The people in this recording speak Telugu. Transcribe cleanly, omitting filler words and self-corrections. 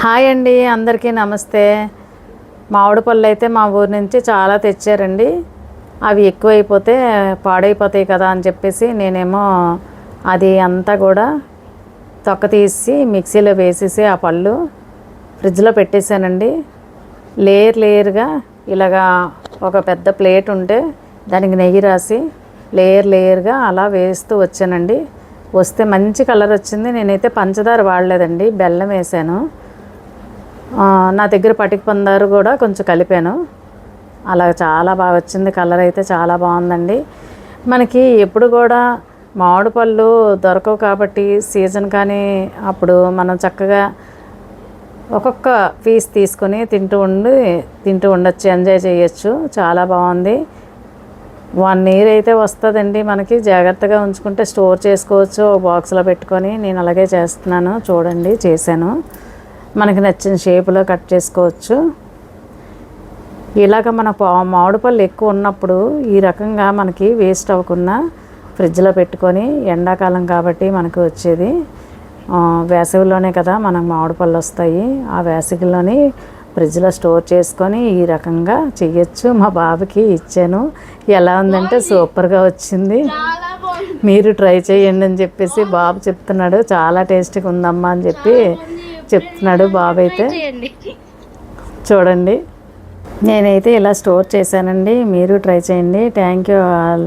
హాయ్ అండి, అందరికీ నమస్తే. మామిడి పళ్ళు అయితే మా ఊరి నుంచి చాలా తెచ్చారండి. అవి ఎక్కువైపోతే పాడైపోతాయి కదా అని చెప్పేసి నేనేమో అది అంతా కూడా తొక్క తీసి మిక్సీలో వేసేసి ఆ పళ్ళు ఫ్రిడ్జ్లో పెట్టేశానండి. లేయర్గా ఇలాగా ఒక పెద్ద ప్లేట్ ఉంటే దానికి నెయ్యి రాసి లేయర్గా అలా వేస్తూ వచ్చానండి. వస్తే మంచి కలర్ వచ్చింది. నేనైతే పంచదార వాడలేదండి, బెల్లం వేసాను. నా దగ్గర పటిక పందారు కూడా కొంచెం కలిపాను. అలా చాలా బాగా వచ్చింది. కలర్ అయితే చాలా బాగుందండి. మనకి ఎప్పుడు కూడా మామిడి పళ్ళు దొరకవు కాబట్టి సీజన్ కానీ అప్పుడు మనం చక్కగా ఒక్కొక్క పీస్ తీసుకొని తింటూ ఉండొచ్చు, ఎంజాయ్ చేయొచ్చు. చాలా బాగుంది. 1 year అయితే వస్తుందండి. మనకి జాగ్రత్తగా ఉంచుకుంటే స్టోర్ చేసుకోవచ్చు, ఒక బాక్స్లో పెట్టుకొని. నేను అలాగే చేస్తున్నాను, చూడండి చేశాను. మనకి నచ్చిన షేపులో కట్ చేసుకోవచ్చు. ఇలాగ మన మామిడి పళ్ళు ఎక్కువ ఉన్నప్పుడు ఈ రకంగా మనకి వేస్ట్ అవ్వకుండా ఫ్రిడ్జ్లో పెట్టుకొని, ఎండాకాలం కాబట్టి మనకు వచ్చేది వేసవిలోనే కదా మనకు మామిడి పళ్ళు వస్తాయి. ఆ వేసవిలోని ఫ్రిడ్జ్లో స్టోర్ చేసుకొని ఈ రకంగా చెయ్యొచ్చు. మా బాబుకి ఇచ్చాను. ఎలా ఉందంటే సూపర్గా వచ్చింది, మీరు ట్రై చేయండి అని చెప్పేసి బాబు చెప్తున్నాడు. చాలా టేస్టీగా ఉందమ్మా అని చెప్తున్నాడు బాబు అయితే. చూడండి, నేనైతే ఇలా స్టోర్ చేశానండి, మీరు ట్రై చేయండి. Thank you all.